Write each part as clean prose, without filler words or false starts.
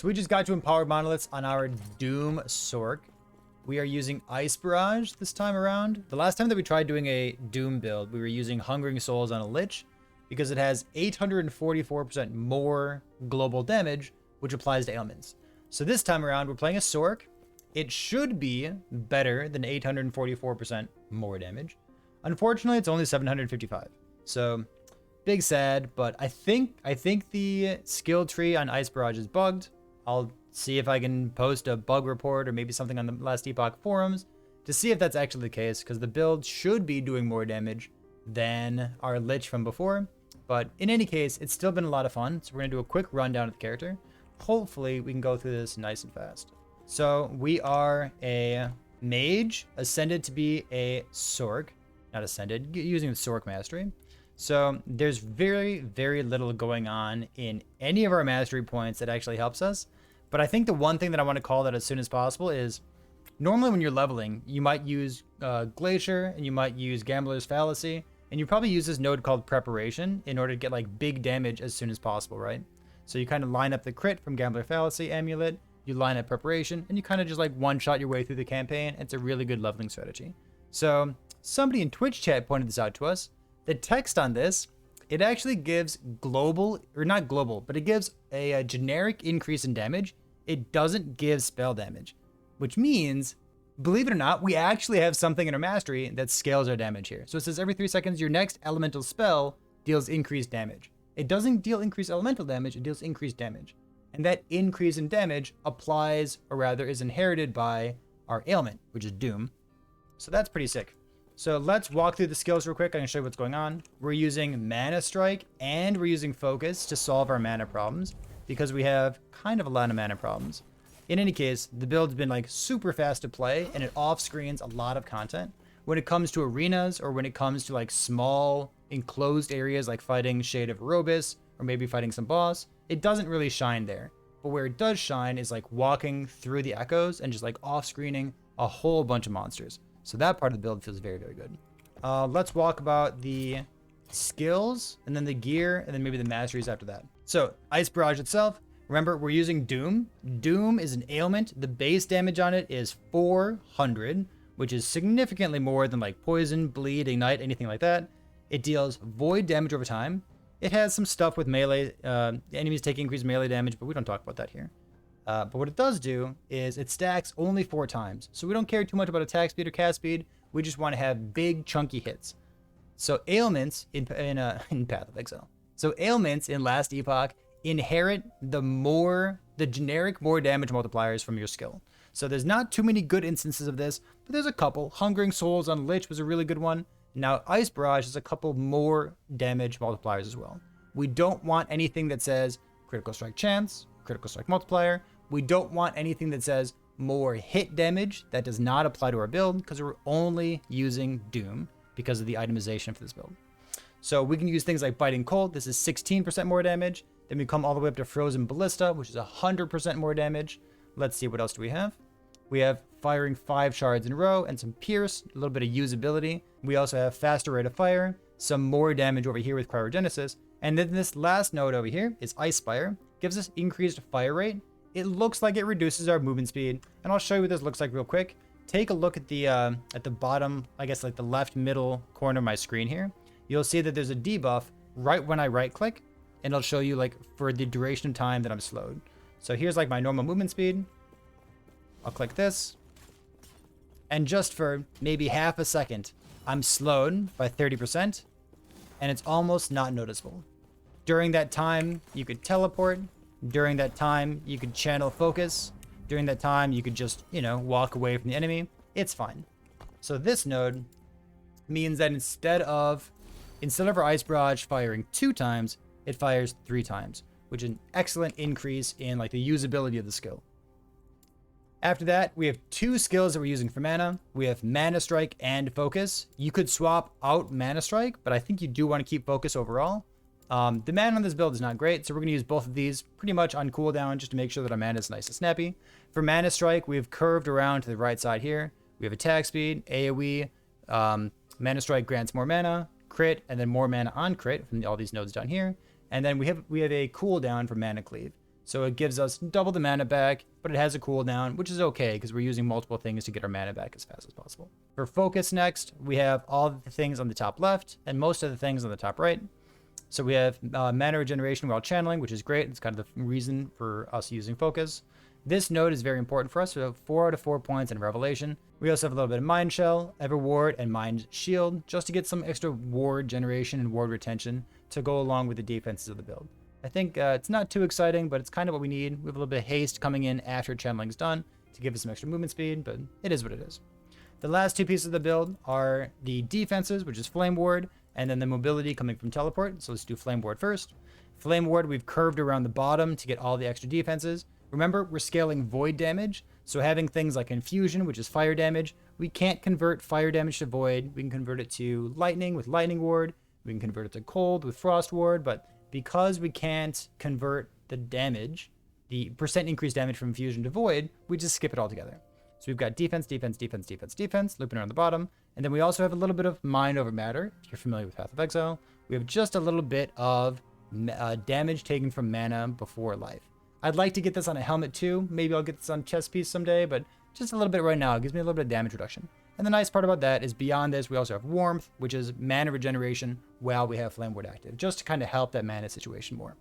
So we just got to empowered monoliths on our Doom Sork. We are using Ice Barrage this time around. The last time that we tried doing a Doom build, we were using Hungering Souls on a Lich because it has 844% more global damage, which applies to ailments. So this time around, we're playing a Sork. It should be better than 844% more damage. Unfortunately, it's only 755. So big sad, but I think the skill tree on Ice Barrage is bugged. I'll see if I can post a bug report or maybe something on the Last Epoch forums to see if that's actually the case, because the build should be doing more damage than our Lich from before. But in any case, it's still been a lot of fun. So we're going to do a quick rundown of the character. Hopefully we can go through this nice and fast. So we are a mage, ascended to be a Sork. Not ascended, using the Sork mastery. So there's very, very little going on in any of our mastery points that actually helps us. But I think the one thing that I want to call that as soon as possible is normally when you're leveling, you might use Glacier and you might use Gambler's Fallacy. And you probably use this node called Preparation in order to get like big damage as soon as possible, right? So you kind of line up the crit from Gambler Fallacy Amulet, you line up Preparation, and you kind of just like one-shot your way through the campaign. It's a really good leveling strategy. So somebody in Twitch chat pointed this out to us. The text on this, it actually gives global, or not global, but it gives a generic increase in damage. It doesn't give spell damage, which means, believe it or not, we actually have something in our mastery that scales our damage here. So it says every 3 seconds, your next elemental spell deals increased damage. It doesn't deal increased elemental damage, it deals increased damage. And that increase in damage applies, or rather is inherited by our ailment, which is Doom. So that's pretty sick. So let's walk through the skills real quick. I can show you what's going on. We're using Mana Strike and we're using Focus to solve our mana problems because we have kind of a lot of mana problems. In any case, the build's been like super fast to play and it off-screens a lot of content. When it comes to arenas or when it comes to like small enclosed areas like fighting Shade of Robus or maybe fighting some boss, it doesn't really shine there. But where it does shine is like walking through the echoes and just like off-screening a whole bunch of monsters. So that part of the build feels very, very good. Let's walk about the skills and then the gear and then maybe the masteries after that. So Ice Barrage itself, remember we're using Doom. Doom is an ailment. The base damage on it is 400, which is significantly more than like poison, bleed, ignite, anything like that. It deals void damage over time. It has some stuff with melee. Enemies take increased melee damage, but we don't talk about that here. But what it does do is it stacks only 4 times. So we don't care too much about attack speed or cast speed. We just want to have big chunky hits. So ailments in Path of Exile. So ailments in Last Epoch inherit the generic more damage multipliers from your skill. So there's not too many good instances of this, but there's a couple. Hungering Souls on Lich was a really good one. Now Ice Barrage has a couple more damage multipliers as well. We don't want anything that says critical strike chance, critical strike multiplier. We don't want anything that says more hit damage. That does not apply to our build because we're only using Doom because of the itemization for this build. So we can use things like Biting Cold. This is 16% more damage. Then we come all the way up to Frozen Ballista, which is 100% more damage. Let's see, what else do we have? We have firing 5 shards in a row and some Pierce, a little bit of usability. We also have faster rate of fire, some more damage over here with Cryogenesis. And then this last node over here is Ice Spire. Gives us increased fire rate. It looks like it reduces our movement speed, and I'll show you what this looks like real quick. Take a look at the bottom, I guess like the left middle corner of my screen here. You'll see that there's a debuff right when I right click, and it'll show you like for the duration of time that I'm slowed. So here's like my normal movement speed. I'll click this, and just for maybe half a second, I'm slowed by 30%, and it's almost not noticeable. During that time, you could teleport. During that time, you could channel focus. During that time, you could just, walk away from the enemy. It's fine. So this node means that instead of our Ice Barrage firing 2 times, it fires 3 times, which is an excellent increase in like the usability of the skill. After that, we have 2 skills that we're using for mana. We have Mana Strike and Focus. You could swap out Mana Strike, but I think you do want to keep Focus overall. The mana on this build is not great, so we're going to use both of these pretty much on cooldown just to make sure that our mana is nice and snappy. For Mana Strike, we've curved around to the right side here. We have attack speed, AoE, Mana Strike grants more mana, crit, and then more mana on crit from all these nodes down here. And then we have a cooldown for Mana Cleave. So it gives us double the mana back, but it has a cooldown, which is okay because we're using multiple things to get our mana back as fast as possible. For focus next, we have all the things on the top left and most of the things on the top right. So we have mana regeneration while channeling, which is great. It's kind of the reason for us using focus. This node is very important for us. We have 4 out of 4 points in Revelation. We also have a little bit of Mind Shell, Ever Ward, and Mind Shield, just to get some extra ward generation and ward retention to go along with the defenses of the build. I think it's not too exciting, but it's kind of what we need. We have a little bit of haste coming in after channeling's done to give us some extra movement speed, but it is what it is. The last 2 pieces of the build are the defenses, which is Flame Ward, and then the mobility coming from Teleport. So let's do Flame Ward first. Flame Ward, we've curved around the bottom to get all the extra defenses. Remember, we're scaling void damage, so having things like infusion, which is fire damage, we can't convert fire damage to void. We can convert it to lightning with lightning ward. We can convert it to cold with frost ward, but because we can't convert the damage, the percent increased damage from infusion to void, we just skip it altogether. So we've got defense, defense, defense, defense, defense, looping around the bottom. And then we also have a little bit of mind over matter, if you're familiar with Path of Exile. We have just a little bit of damage taken from mana before life. I'd like to get this on a helmet too. Maybe I'll get this on chest piece someday, but just a little bit right now. It gives me a little bit of damage reduction. And the nice part about that is beyond this, we also have warmth, which is mana regeneration while we have Flame Ward active, just to kind of help that mana situation more.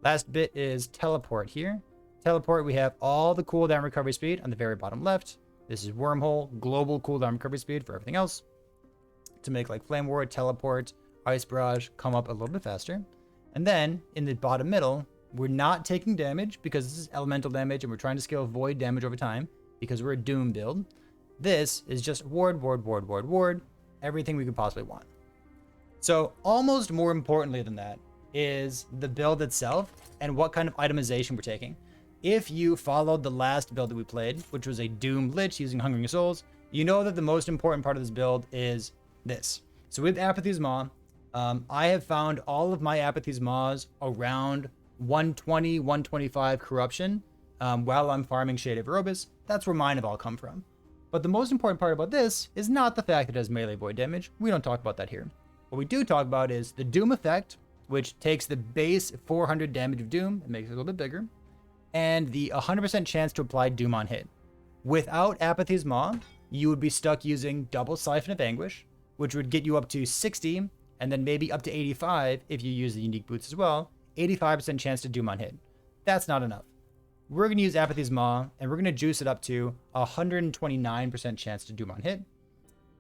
Last bit is teleport here. Teleport, we have all the cooldown recovery speed on the very bottom left. This is wormhole, global cooldown recovery speed for everything else. To make like Flame Ward, teleport, Ice Barrage come up a little bit faster. And then in the bottom middle, we're not taking damage because this is elemental damage and we're trying to scale void damage over time because we're a Doom build. This is just ward, ward, ward, ward, ward, everything we could possibly want. So almost more importantly than that is the build itself and what kind of itemization we're taking. If you followed the last build that we played, which was a Doom Lich using Hungering Souls, you know that the most important part of this build is this. So with Apathy's Maw, I have found all of my Apathy's Maws around 120, 125 corruption while I'm farming Shade of Erebus. That's where mine have all come from. But the most important part about this is not the fact that it has melee void damage. We don't talk about that here. What we do talk about is the Doom effect, which takes the base 400 damage of Doom and makes it a little bit bigger, and the 100% chance to apply Doom on hit. Without Apathy's Maw, you would be stuck using double Siphon of Anguish, which would get you up to 60, and then maybe up to 85 if you use the unique boots as well. 85% chance to Doom on hit. That's not enough. We're going to use Apathy's Maw, and we're going to juice it up to 129% chance to Doom on hit.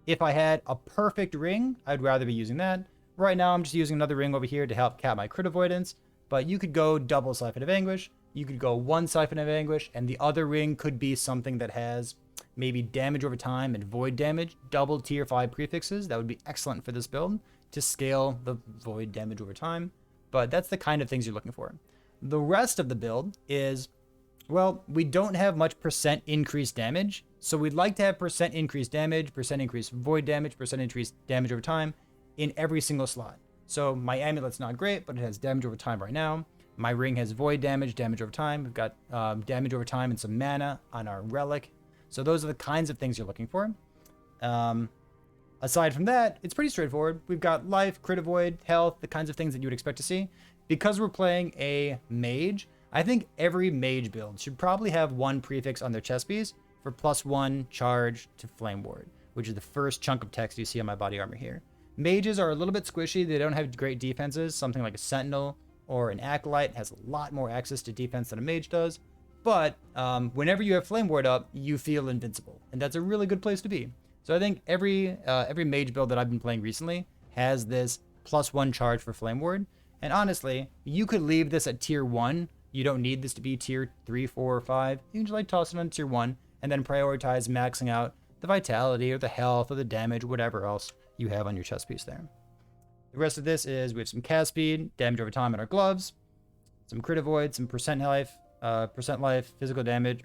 If I had a perfect ring, I'd rather be using that. Right now, I'm just using another ring over here to help cap my crit avoidance, but you could go double Siphon of Anguish, you could go 1 Siphon of Anguish, and the other ring could be something that has maybe damage over time and void damage, double tier 5 prefixes. That would be excellent for this build to scale the void damage over time. But that's the kind of things you're looking for. The rest of the build is, well, we don't have much percent increased damage. So we'd like to have percent increased damage, percent increased void damage, percent increased damage over time in every single slot. So my amulet's not great, but it has damage over time right now. My ring has void damage, damage over time. We've got damage over time and some mana on our relic. So those are the kinds of things you're looking for. Aside from that, it's pretty straightforward. We've got life, crit avoid, health, the kinds of things that you would expect to see. Because we're playing a mage, I think every mage build should probably have 1 prefix on their chest piece for +1 charge to Flame Ward, which is the first chunk of text you see on my body armor here. Mages are a little bit squishy. They don't have great defenses. Something like a Sentinel or an Acolyte has a lot more access to defense than a mage does. But whenever you have Flame Ward up, you feel invincible. And that's a really good place to be. So I think every mage build that I've been playing recently has this +1 charge for Flame Ward. And honestly, you could leave this at tier 1. You don't need this to be tier 3, 4, or 5. You can just like toss it on tier 1 and then prioritize maxing out the vitality or the health or the damage, whatever else you have on your chest piece there. The rest of this is we have some cast speed, damage over time in our gloves, some crit avoid, some percent life, physical damage,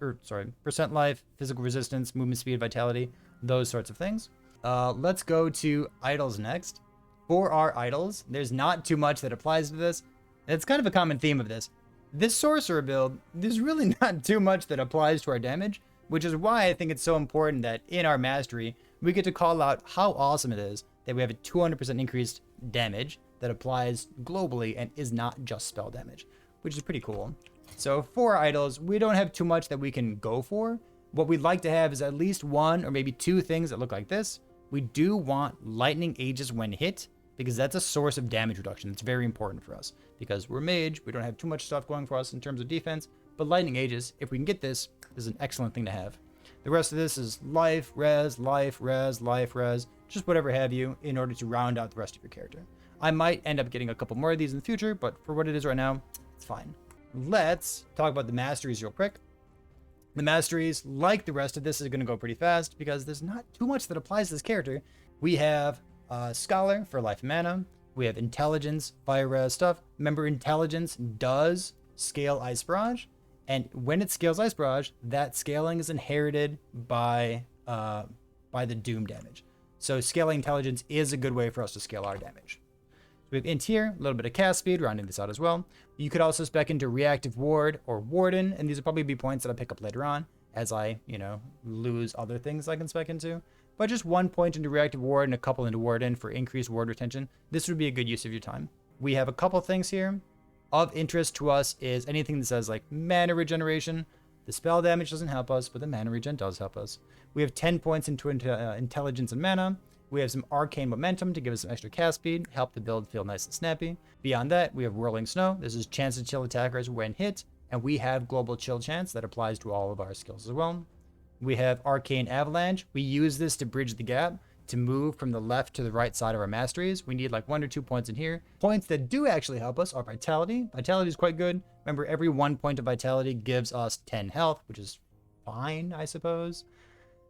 percent life, physical resistance, movement speed, vitality, those sorts of things. Let's go to idols next. For our idols, there's not too much that applies to this. It's kind of a common theme of this. This sorcerer build, there's really not too much that applies to our damage, which is why I think it's so important that in our mastery, we get to call out how awesome it is that we have a 200% increased damage that applies globally and is not just spell damage, which is pretty cool. So for idols, we don't have too much that we can go for. What we'd like to have is at least one or maybe two things that look like this. We do want lightning aegis when hit, because that's a source of damage reduction. It's very important for us because we're mage. We don't have too much stuff going for us in terms of defense, but lightning aegis, if we can get this, is an excellent thing to have. The rest of this is life, res, life, res, life, res, just whatever have you in order to round out the rest of your character. I might end up getting a couple more of these in the future, but for what it is right now, it's fine. Let's talk about the masteries real quick. The masteries, like the rest of this, is going to go pretty fast because there's not too much that applies to this character. We have Scholar for life and mana. We have Intelligence, fire res stuff. Remember, Intelligence does scale Ice Barrage, and when it scales Ice Barrage, that scaling is inherited by the Doom damage. So scaling Intelligence is a good way for us to scale our damage. We have Int here, a little bit of cast speed, rounding this out as well. You could also spec into Reactive Ward or Warden, and these will probably be points that I pick up later on as I, lose other things I can spec into. But just 1 point into Reactive Ward and a couple into Warden for increased ward retention. This would be a good use of your time. We have a couple things here. Of interest to us is anything that says like mana regeneration. The spell damage doesn't help us, but the mana regen does help us. We have 10 points into intelligence and mana. We have some arcane momentum to give us some extra cast speed, help the build feel nice and snappy. Beyond that, we have whirling snow. This is chance to chill attackers when hit, and we have global chill chance that applies to all of our skills as well. We have arcane avalanche. We use this to bridge the gap to move from the left to the right side of our masteries. We need like 1 or 2 points in here. Points that do actually help us are vitality. Vitality is quite good. Remember, every 1 point of vitality gives us 10 health, which is fine, I suppose.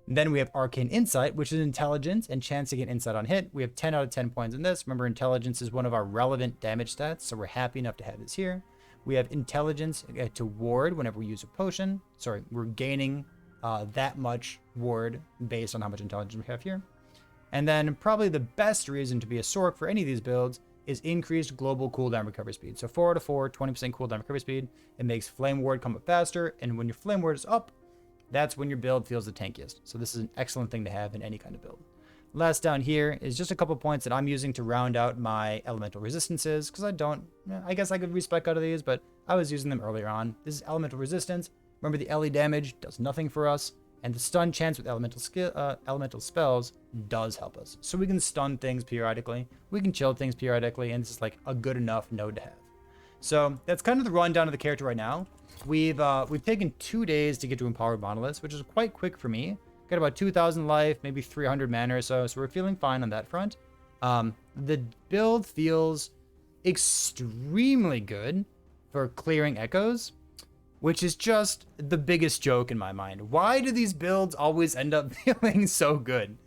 Then we have arcane insight, which is intelligence and chance to get insight on hit. We have 10 out of 10 points in this. Remember, intelligence is one of our relevant damage stats, so we're happy enough to have this here. We have intelligence to ward whenever we use a potion. Sorry, we're gaining that much ward based on how much intelligence we have here. And then probably the best reason to be a Sork for any of these builds is increased global cooldown recovery speed. So 4 out of 4, 20% cooldown recovery speed. It makes flame ward come up faster, and when your flame ward is up, that's when your build feels the tankiest. So this is an excellent thing to have in any kind of build. Last down here is just a couple points that I'm using to round out my elemental resistances, because I guess I could respec out of these, but I was using them earlier on. This is elemental resistance. Remember, the LE damage does nothing for us, and the stun chance with elemental spells does help us. So we can stun things periodically, we can chill things periodically, and this is like a good enough node to have. So that's kind of the rundown of the character right now. We've taken 2 days to get to Empowered Monoliths, which is quite quick for me. Got about 2,000 life, maybe 300 mana or so, so we're feeling fine on that front. The build feels extremely good for clearing echoes, which is just the biggest joke in my mind. Why do these builds always end up feeling so good?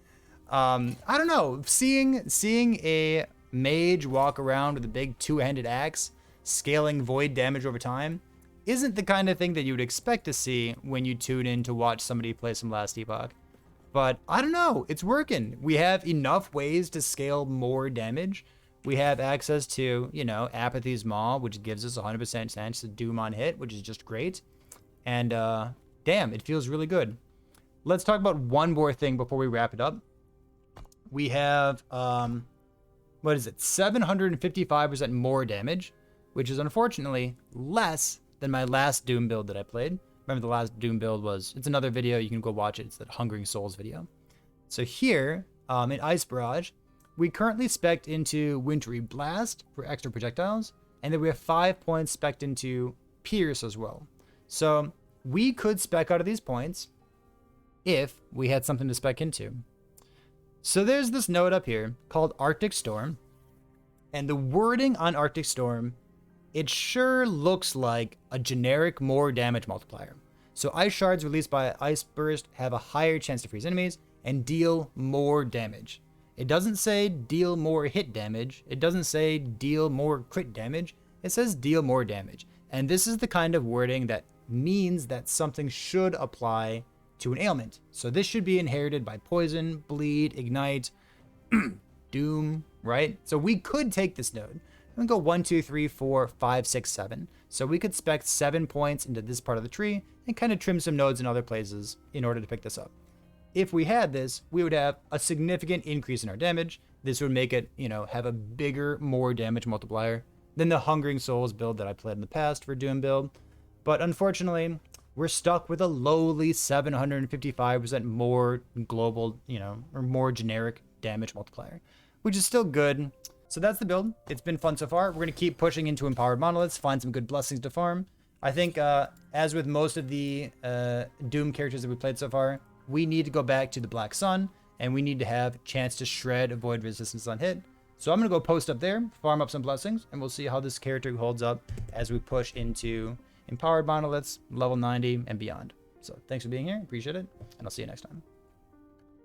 I don't know. Seeing a mage walk around with a big two-handed axe, scaling void damage over time, isn't the kind of thing that you would expect to see when you tune in to watch somebody play some Last Epoch. But I don't know, it's working. We have enough ways to scale more damage. We have access to, Apathy's Maw, which gives us 100% chance to Doom on hit, which is just great. And damn, it feels really good. Let's talk about one more thing before we wrap it up. We have, 755% more damage, which is unfortunately less than my last Doom build that I played. Remember, the last Doom build it's another video. You can go watch it. It's that Hungering Souls video. So here, in Ice Barrage, we currently spec'd into Wintry Blast for extra projectiles, and then we have 5 points spec'd into Pierce as well. So we could spec out of these points if we had something to spec into. So there's this node up here called Arctic Storm, and the wording on Arctic Storm, it sure looks like a generic more damage multiplier. So ice shards released by Ice Burst have a higher chance to freeze enemies and deal more damage. It doesn't say deal more hit damage. It doesn't say deal more crit damage. It says deal more damage. And this is the kind of wording that means that something should apply to an ailment. So this should be inherited by poison, bleed, ignite, doom, right? So we could take this node and go 1, 2, 3, 4, 5, 6, 7. So we could spec 7 points into this part of the tree and kind of trim some nodes in other places in order to pick this up. If we had this, we would have a significant increase in our damage. This would make it, have a bigger, more damage multiplier than the Hungering Souls build that I played in the past for Doom build. But unfortunately, we're stuck with a lowly 755% more global, or more generic damage multiplier, which is still good. So that's the build. It's been fun so far. We're going to keep pushing into empowered monoliths, find some good blessings to farm. I think, as with most of the Doom characters that we played so far, we need to go back to the Black Sun, and we need to have a chance to shred avoid resistance on hit. So I'm going to go post up there, farm up some blessings, and we'll see how this character holds up as we push into empowered monoliths, level 90, and beyond. So thanks for being here. Appreciate it, and I'll see you next time.